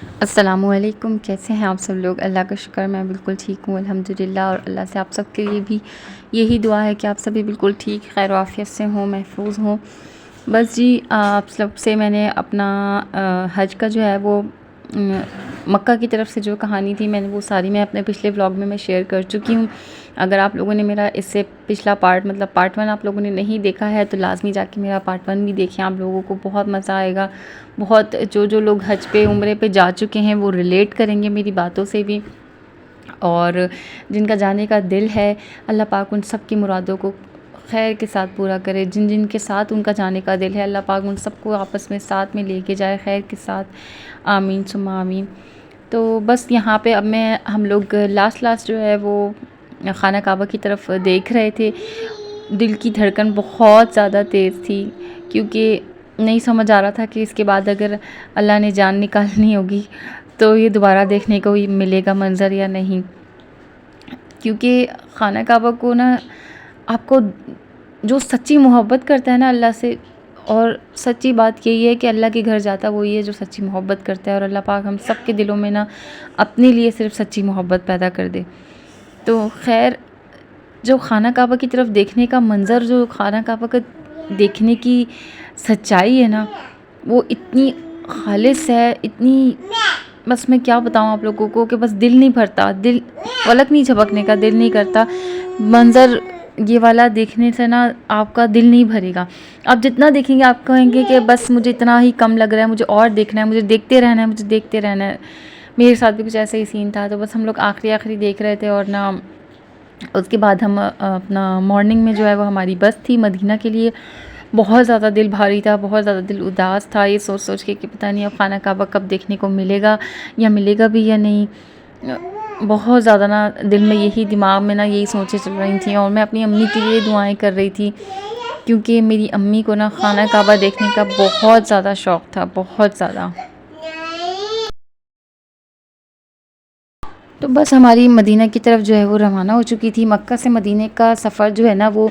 अस्सलामुअलैकुम, कैसे हैं आप सब लोग? अल्लाह का शुक्र मैं बिल्कुल ठीक हूँ अल्हम्दुलिल्लाह। और अल्लाह से आप सब के लिए भी यही दुआ है कि आप सभी बिल्कुल ठीक खैर आफ़ियत से हों, महफूज हों। बस जी, आप सब से मैंने अपना हज का जो है वो मक्का की तरफ से जो कहानी थी मैंने वो सारी मैं अपने पिछले व्लॉग में मैं शेयर कर चुकी हूँ। अगर आप लोगों ने मेरा इससे पिछला पार्ट मतलब पार्ट 1 आप लोगों ने नहीं देखा है तो लाज़मी जाके मेरा पार्ट 1 भी देखें, आप लोगों को बहुत मज़ा आएगा। बहुत जो लोग हज पे उम्रे पे जा चुके हैं वो रिलेट करेंगे मेरी बातों से भी, और जिनका जाने का दिल है अल्लाह पाक उन सब की मुरादों को खैर के साथ पूरा करे। जिन जिन के साथ उनका जाने का दिल है अल्लाह पाक उन सबको आपस में साथ में लेके जाए खैर के साथ, आमीन सुम्मा आमीन। तो बस यहाँ पे अब मैं हम लोग लास्ट जो है वो खाना काबा की तरफ देख रहे थे। दिल की धड़कन बहुत ज़्यादा तेज़ थी क्योंकि नहीं समझ आ रहा था कि इसके बाद अगर अल्लाह ने जान निकालनी होगी तो ये दोबारा देखने को ही मिलेगा मंज़र या नहीं। क्योंकि खाना काबा को ना आपको जो सच्ची मोहब्बत करता है ना अल्लाह से, और सच्ची बात यही है कि अल्लाह के घर जाता वो ये जो सच्ची मोहब्बत करता है, और अल्लाह पाक हम सब के दिलों में ना अपने लिए सिर्फ सच्ची मोहब्बत पैदा कर दे। तो खैर जो खाना काबा की तरफ देखने का मंज़र, जो खाना काबा का देखने की सच्चाई है ना वो इतनी खालिस है, इतनी बस मैं क्या बताऊँ आप लोगों को कि बस दिल नहीं भरता, दिल पलक नहीं झपकने का दिल नहीं करता। मंज़र ये वाला देखने से ना आपका दिल नहीं भरेगा। आप जितना देखेंगे आप कहेंगे कि बस मुझे इतना ही कम लग रहा है, मुझे और देखना है, मुझे देखते रहना है, मुझे देखते रहना है। मेरे साथ भी कुछ ऐसा ही सीन था। तो बस हम लोग आखिरी देख रहे थे और ना उसके बाद हम अपना मॉर्निंग में जो है वो हमारी बस थी मदीना के लिए। बहुत ज़्यादा दिल भारी था, बहुत ज़्यादा दिल उदास था ये सोच के कि पता नहीं अब खाना काबा कब देखने को मिलेगा या मिलेगा भी या नहीं। बहुत ज़्यादा ना दिल में यही दिमाग में ना यही सोचें चल रही थी, और मैं अपनी अम्मी के लिए दुआएं कर रही थी क्योंकि मेरी अम्मी को ना खाना काबा देखने का बहुत ज़्यादा शौक़ था, बहुत ज़्यादा। तो बस हमारी मदीना की तरफ जो है वो रवाना हो चुकी थी। मक्का से मदीने का सफ़र जो है ना वो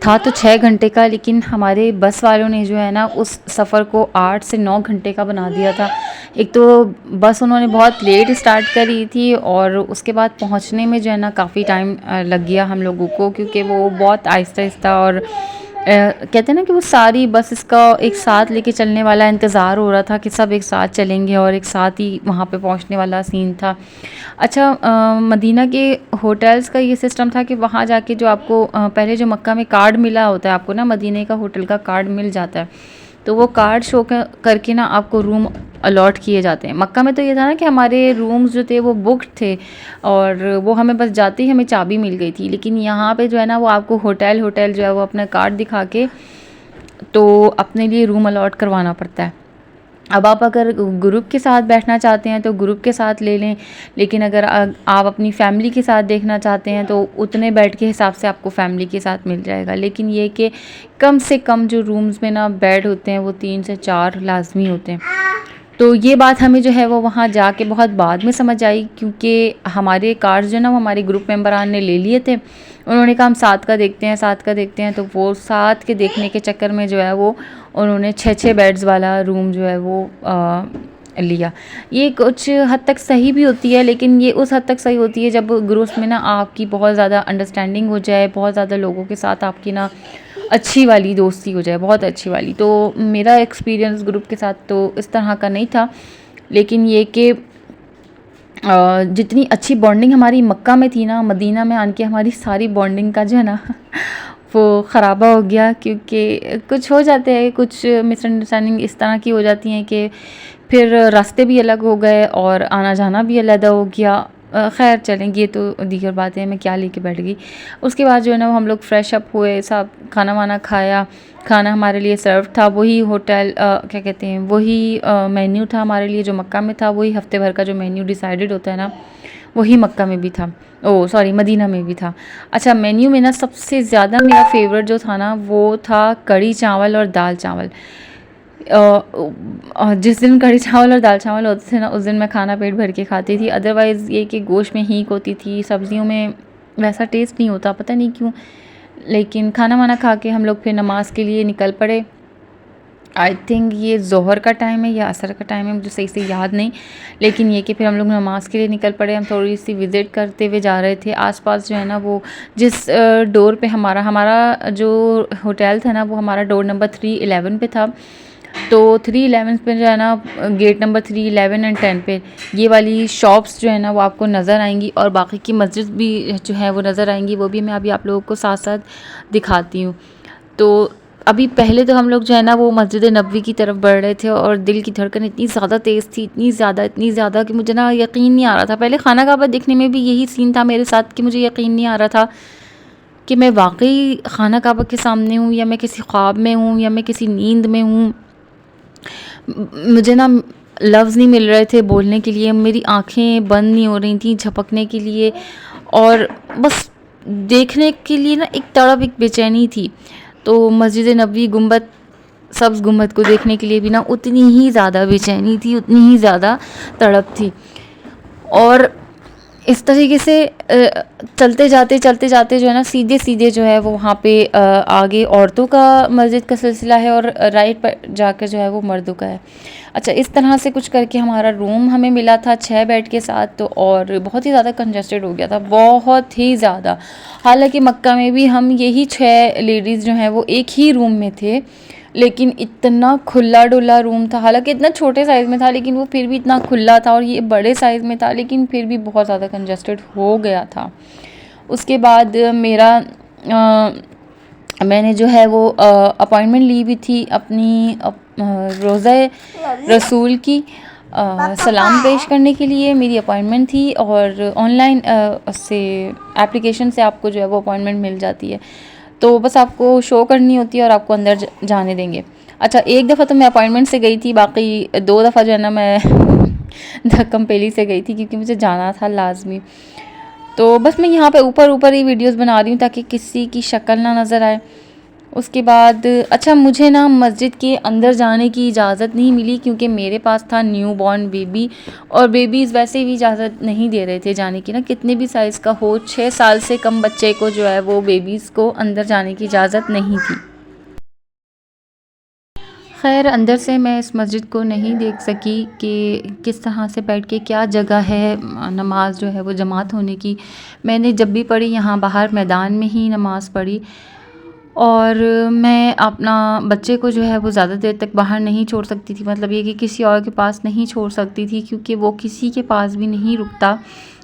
था तो 6 घंटे का, लेकिन हमारे बस वालों ने जो है ना उस सफ़र को 8 से 9 घंटे का बना दिया था। एक तो बस उन्होंने बहुत लेट स्टार्ट करी थी और उसके बाद पहुंचने में जो है ना काफ़ी टाइम लग गया हम लोगों को, क्योंकि वो बहुत आहिस्ता और कहते हैं ना कि वो सारी बस इसका एक साथ लेके चलने वाला इंतज़ार हो रहा था कि सब एक साथ चलेंगे और एक साथ ही वहाँ पे पहुँचने वाला सीन था। अच्छा, मदीना के होटल्स का ये सिस्टम था कि वहाँ जाके जो आपको पहले जो मक्का में कार्ड मिला होता है आपको ना, मदीने का होटल का कार्ड मिल जाता है, तो वो कार्ड शो करके ना आपको रूम अलॉट किए जाते हैं। मक्का में तो ये था ना कि हमारे रूम्स जो थे वो बुक्ड थे और वो हमें बस जाते ही हमें चाबी मिल गई थी, लेकिन यहाँ पे जो है ना वो आपको होटल जो है वो अपना कार्ड दिखा के तो अपने लिए रूम अलॉट करवाना पड़ता है। अब आप अगर ग्रुप के साथ बैठना चाहते हैं तो ग्रुप के साथ ले लें, लेकिन अगर आप अपनी फैमिली के साथ देखना चाहते हैं तो उतने बेड के हिसाब से आपको फैमिली के साथ मिल जाएगा। लेकिन ये कि कम से कम जो रूम्स में ना बेड होते हैं वो 3 से 4 लाजमी होते हैं। तो ये बात हमें जो है वो वहाँ जाके बहुत बाद में समझ आई, क्योंकि हमारे कार्ड जो ना वो हमारे ग्रुप मेंबरान ने ले लिए थे। उन्होंने कहा हम साथ का देखते हैं, साथ का देखते हैं, तो वो साथ के देखने के चक्कर में जो है वो उन्होंने 6 बेड्स वाला रूम जो है वो लिया। ये कुछ हद तक सही भी होती है, लेकिन ये उस हद तक सही होती है जब ग्रुप्स में ना आपकी बहुत ज़्यादा अंडरस्टैंडिंग हो जाए, बहुत ज़्यादा लोगों के साथ आपकी ना अच्छी वाली दोस्ती हो जाए, बहुत अच्छी वाली। तो मेरा एक्सपीरियंस ग्रुप के साथ तो इस तरह का नहीं था, लेकिन ये कि जितनी अच्छी बॉन्डिंग हमारी मक्का में थी ना, मदीना में आके हमारी सारी बॉन्डिंग का जो है ना वो ख़राबा हो गया, क्योंकि कुछ हो जाते हैं, कुछ मिसअंडरस्टैंडिंग इस तरह की हो जाती हैं कि फिर रास्ते भी अलग हो गए और आना जाना भी अलग हो गया। खैर चलेंगे, ये तो दीगर बातें, मैं क्या लेके बैठ गई। उसके बाद जो है ना वो हम लोग फ्रेश अप हुए, सब खाना वाना खाया। खाना हमारे लिए सर्व था, वही होटल क्या कहते हैं वही मेन्यू था हमारे लिए जो मक्का में था, वही हफ्ते भर का जो मेन्यू डिसाइडेड होता है ना वही मक्का में भी था, ओह सॉरी मदीना में भी था। अच्छा, मेन्यू में ना सबसे ज़्यादा मेरा फेवरेट जो था ना वो था कढ़ी चावल और दाल चावल। जिस दिन कढ़ी चावल और दाल चावल होते थे ना उस दिन मैं खाना पेट भर के खाती थी। अदरवाइज़ ये कि गोश्त में हींग होती थी, सब्जियों में वैसा टेस्ट नहीं होता, पता नहीं क्यों। लेकिन खाना वाना खा के हम लोग फिर नमाज़ के लिए निकल पड़े। आई थिंक ये ज़ोहर का टाइम है या असर का टाइम है, मुझे सही से याद नहीं। लेकिन ये कि फिर हम लोग नमाज़ के लिए निकल पड़े। हम थोड़ी सी विज़िट करते हुए जा रहे थे आसपास जो है ना, वो जिस डोर पे हमारा हमारा जो होटल था ना, वो हमारा डोर नंबर 311 पे था। तो 311 पे जो है ना, गेट नंबर 311 एंड 10 पे ये वाली शॉप्स जो है ना वो आपको नज़र आएंगी, और बाकी की मस्जिद भी जो है वो नज़र आएंगी। वो भी मैं अभी आप लोगों को साथ साथ दिखाती हूँ। तो अभी पहले तो हम लोग जो है ना वो मस्जिद नबवी की तरफ बढ़ रहे थे, और दिल की धड़कन इतनी ज़्यादा तेज़ थी, इतनी ज़्यादा कि मुझे ना यकीन नहीं आ रहा था। पहले खाना काबा देखने में भी यही सीन था मेरे साथ कि मुझे यकीन नहीं आ रहा था कि मैं वाकई खाना काबा के सामने हूँ, या मैं किसी ख्वाब में हूँ, या मैं किसी नींद में हूँ। मुझे ना लफ्ज़ नहीं मिल रहे थे बोलने के लिए, मेरी आँखें बंद नहीं हो रही थी झपकने के लिए, और बस देखने के लिए ना एक तड़प, एक बेचैनी थी। तो मस्जिद नबवी गुंबद, सब्ज़ गुंबद को देखने के लिए भी ना उतनी ही ज़्यादा बेचैनी थी, उतनी ही ज़्यादा तड़प थी। और इस तरीके से चलते जाते जो है ना, सीधे सीधे जो है वो वहाँ पे आगे औरतों का मस्जिद का सिलसिला है, और राइट पर जाकर जो है वो मर्दों का है। अच्छा, इस तरह से कुछ करके हमारा रूम हमें मिला था 6 बेड के साथ। तो और बहुत ही ज़्यादा कंजस्टेड हो गया था, बहुत ही ज़्यादा। हालांकि मक्का में भी हम यही 6 लेडीज़ जो हैं वो एक ही रूम में थे, लेकिन इतना खुला डुला रूम था। हालांकि इतना छोटे साइज़ में था, लेकिन वो फिर भी इतना खुला था, और ये बड़े साइज़ में था, लेकिन फिर भी बहुत ज़्यादा कंजस्टेड हो गया था। उसके बाद मैंने जो है वो अपॉइंटमेंट ली हुई थी अपनी रोज़ा रसूल की सलाम पेश करने के लिए। मेरी अपॉइंटमेंट थी, और ऑनलाइन से एप्लीकेशन से आपको जो है वो अपॉइंटमेंट मिल जाती है। तो बस आपको शो करनी होती है और आपको अंदर जाने देंगे। अच्छा, एक दफ़ा तो मैं अपॉइंटमेंट से गई थी, बाकी 2 दफ़ा जो है ना मैं धक्कम पेली से गई थी, क्योंकि मुझे जाना था लाजमी। तो बस मैं यहाँ पे ऊपर ऊपर ही वीडियोस बना रही हूँ ताकि किसी की शक्ल ना नज़र आए। उसके बाद अच्छा, मुझे ना मस्जिद के अंदर जाने की इजाज़त नहीं मिली, क्योंकि मेरे पास था न्यू बॉर्न बेबी, और बेबीज़ वैसे भी इजाज़त नहीं दे रहे थे जाने की ना, कितने भी साइज़ का हो। 6 साल से कम बच्चे को जो है वो बेबीज़ को अंदर जाने की इजाज़त नहीं थी। खैर, अंदर से मैं इस मस्जिद को नहीं देख सकी कि किस तरह से बैठ के क्या जगह है नमाज जो है वो जमात होने की। मैंने जब भी पढ़ी यहाँ बाहर मैदान में ही नमाज़ पढ़ी, और मैं अपना बच्चे को जो है वो ज़्यादा देर तक बाहर नहीं छोड़ सकती थी। मतलब ये कि किसी और के पास नहीं छोड़ सकती थी, क्योंकि वो किसी के पास भी नहीं रुकता।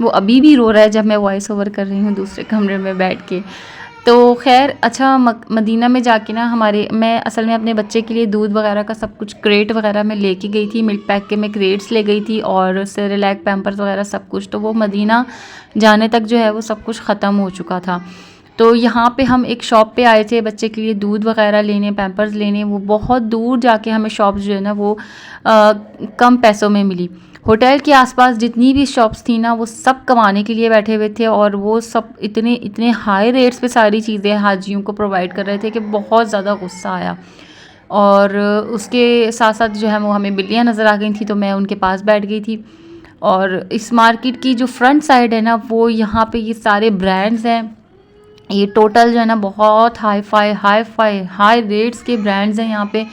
वो अभी भी रो रहा है जब मैं वॉइस ओवर कर रही हूँ दूसरे कमरे में बैठ के। तो खैर अच्छा, मदीना में जाके ना मैं असल में अपने बच्चे के लिए दूध वगैरह का सब कुछ क्रेट वगैरह मैं लेके गई थी। मिल्क पैक के मैं क्रेट्स ले गई थी, और सेरेलैक पैम्पर्स वगैरह सब कुछ। तो वो मदीना जाने तक जो है वो सब कुछ ख़त्म हो चुका था। तो यहाँ पे हम एक शॉप पे आए थे बच्चे के लिए दूध वगैरह लेने, पैम्पर्स लेने। वो बहुत दूर जाके हमें शॉप जो है ना वो कम पैसों में मिली। होटल के आसपास जितनी भी शॉप्स थी ना, वो सब कमाने के लिए बैठे हुए थे, और वो सब इतने इतने हाई रेट्स पे सारी चीज़ें हाजियों को प्रोवाइड कर रहे थे कि बहुत ज़्यादा गुस्सा आया। और उसके साथ साथ जो है वो हमें बिल्लियाँ नज़र आ गई थी, तो मैं उनके पास बैठ गई थी। और इस मार्केट की जो फ्रंट साइड है ना, वो यहाँ पे ये सारे ब्रांड्स हैं। ये टोटल जो है ना बहुत हाई रेट्स के ब्रांड्स हैं यहाँ पे।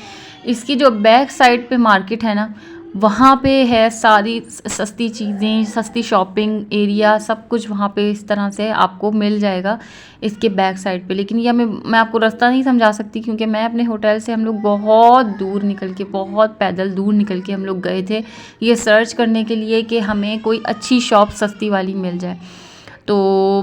इसकी जो बैक साइड पे मार्केट है ना, वहाँ पे है सारी सस्ती चीज़ें, सस्ती शॉपिंग एरिया, सब कुछ वहाँ पे इस तरह से आपको मिल जाएगा इसके बैक साइड पे। लेकिन ये मैं आपको रास्ता नहीं समझा सकती, क्योंकि मैं अपने होटल से हम लोग बहुत दूर निकल के, बहुत पैदल दूर निकल के हम लोग गए थे ये सर्च करने के लिए कि हमें कोई अच्छी शॉप सस्ती वाली मिल जाए। तो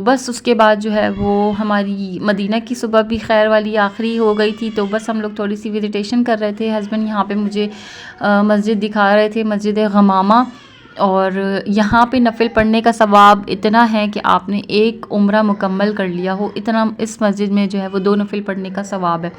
बस उसके बाद जो है वो हमारी मदीना की सुबह भी खैर वाली आखिरी हो गई थी। तो बस हम लोग थोड़ी सी विजिटेशन कर रहे थे। हस्बैंड यहाँ पे मुझे मस्जिद दिखा रहे थे, मस्जिद गमामा। और यहाँ पे नफ़िल पढ़ने का सवाब इतना है कि आपने एक उम्रा मुकम्मल कर लिया हो, इतना इस मस्जिद में जो है वो 2 नफ़िल पढ़ने का सवाब है।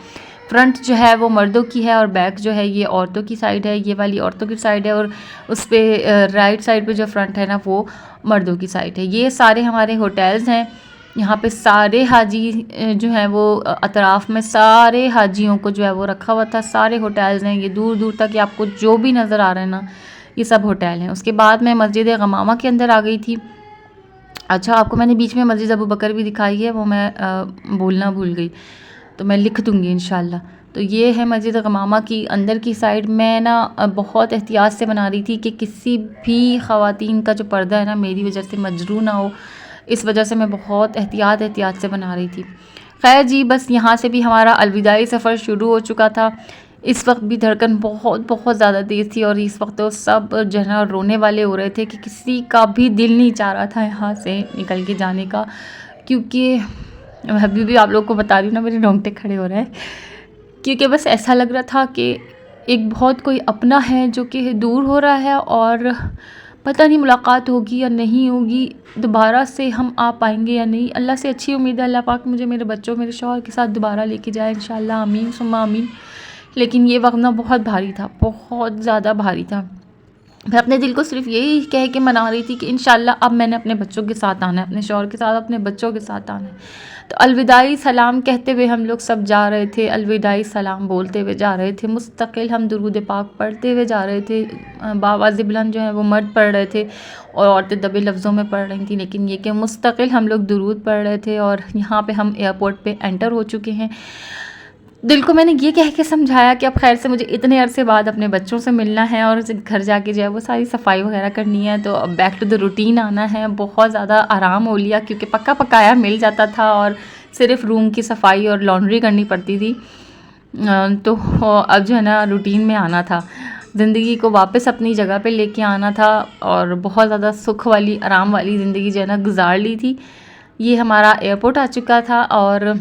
फ्रंट जो है वो मर्दों की है, और बैक जो है ये औरतों की साइड है। ये वाली औरतों की साइड है, और उस पर राइट साइड पे जो फ्रंट है ना वो मर्दों की साइड है। ये सारे हमारे होटल्स हैं। यहाँ पे सारे हाजी जो हैं वो अतराफ़ में सारे हाजियों को जो है वो रखा हुआ था। सारे होटल्स हैं, ये दूर दूर तक आपको जो भी नज़र आ रहा है ना, ये सब होटल हैं। उसके बाद मैं मस्जिद गमामा के अंदर आ गई थी। अच्छा, आपको मैंने बीच में मस्जिद अबू बकर भी दिखाई है, वो मैं बोलना भूल गई, तो मैं लिख दूँगी इंशाल्लाह। तो ये है मस्जिद गमामा की अंदर की साइड। मैं ना बहुत एहतियात से बना रही थी कि किसी भी ख़वातीन का जो पर्दा है ना मेरी वजह से मजरू ना हो, इस वजह से मैं बहुत एहतियात से बना रही थी। खैर जी, बस यहाँ से भी हमारा अलविदाई सफ़र शुरू हो चुका था। इस वक्त भी धड़कन बहुत ज़्यादा तेज़ थी और इस वक्त तो सब जो है ना रोने वाले हो रहे थे कि किसी का भी दिल नहीं चाह रहा था यहाँ से निकल के जाने का, क्योंकि अभी भी आप लोग को बता रही हूँ ना, मेरे रोंगटे खड़े हो रहे हैं, क्योंकि बस ऐसा लग रहा था कि एक बहुत कोई अपना है जो कि दूर हो रहा है और पता नहीं मुलाकात होगी या नहीं होगी, दोबारा से हम आ पाएंगे या नहीं। अल्लाह से अच्छी उम्मीद है अल्लाह पाक मुझे मेरे बच्चों मेरे शौहर के साथ दोबारा लेके जाए इंशाल्लाह, आमीन सुम्मा आमीन। लेकिन ये वक्त ना बहुत भारी था, बहुत ज़्यादा भारी था। मैं अपने दिल को सिर्फ यही कह के मना रही थी कि इंशाल्लाह अब मैंने अपने बच्चों के साथ आना है, अपने शौहर के साथ, अपने बच्चों के साथ आना है। तो अलविदाई सलाम कहते हुए हम लोग सब जा रहे थे, अलविदाई सलाम बोलते हुए जा रहे थे, मुस्तकिल हम दुरूद पाक पढ़ते हुए जा रहे थे। बावाज़ बुलंद जो है वो मर्द पढ़ रहे थे और औरतें दबे लफ्ज़ों में पढ़ रही थी, लेकिन ये कि मुस्तकिल हम लोग दुरूद पढ़ रहे थे। और यहाँ पे हम एयरपोर्ट पे एंटर हो चुके हैं। दिल को मैंने ये कह के समझाया कि अब खैर से मुझे इतने अरसे बाद अपने बच्चों से मिलना है और घर जाके जो है वो सारी सफाई वगैरह करनी है, तो अब बैक टू द रूटीन आना है। बहुत ज़्यादा आराम हो लिया क्योंकि पक्का पकाया मिल जाता था और सिर्फ रूम की सफाई और लॉन्ड्री करनी पड़ती थी। तो अब जो है ना रूटीन में आना था, ज़िंदगी को वापस अपनी जगह पे लेके आना था और बहुत ज़्यादा सुख वाली आराम वाली ज़िंदगी जो है ना गुजार ली थी। ये हमारा एयरपोर्ट आ चुका था और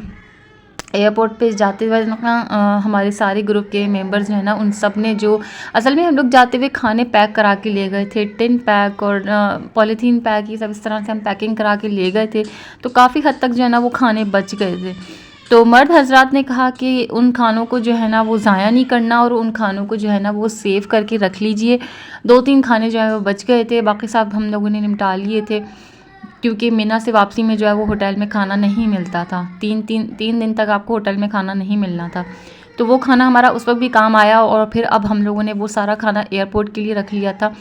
एयरपोर्ट पे जाते हुए ना हमारे सारे ग्रुप के मेंबर्स जो है ना उन सब ने जो असल में हम लोग जाते हुए खाने पैक करा के ले गए थे, टिन पैक और पॉलीथीन पैक, ये सब इस तरह से हम पैकिंग करा के ले गए थे। तो काफ़ी हद तक जो है ना वो खाने बच गए थे। तो मर्द हजरात ने कहा कि उन खानों को जो है ना वो ज़ाया नहीं करना और उन खानों को जो है ना वो सेव करके रख लीजिए। 2-3 खाने जो है वो बच गए थे, बाकी सब हम लोगों ने निपटा लिए थे क्योंकि मिना से वापसी में जो है वो होटल में खाना नहीं मिलता था। तीन दिन तक आपको होटल में खाना नहीं मिलना था। तो वो खाना हमारा उस वक्त भी काम आया और फिर अब हम लोगों ने वो सारा खाना एयरपोर्ट के लिए रख लिया था।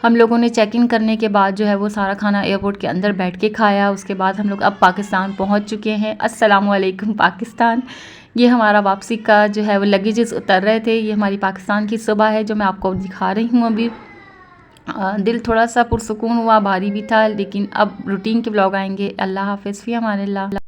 हम लोगों ने चेक इन करने के बाद जो है वो सारा खाना एयरपोर्ट के अंदर बैठ के खाया। उसके बाद हम लोग अब पाकिस्तान पहुंच चुके हैं। अस्सलाम वालेकुम पाकिस्तान। ये हमारा वापसी का जो है वो लगेजेस उतर रहे थे। ये हमारी पाकिस्तान की सुबह है जो मैं आपको दिखा रही हूँ अभी। दिल थोड़ा सा पुरसुकून हुआ, भारी भी था, लेकिन अब रूटीन के ब्लॉग आएंगे। अल्लाह हाफ़िज़, फ़ी अमानिल्लाह।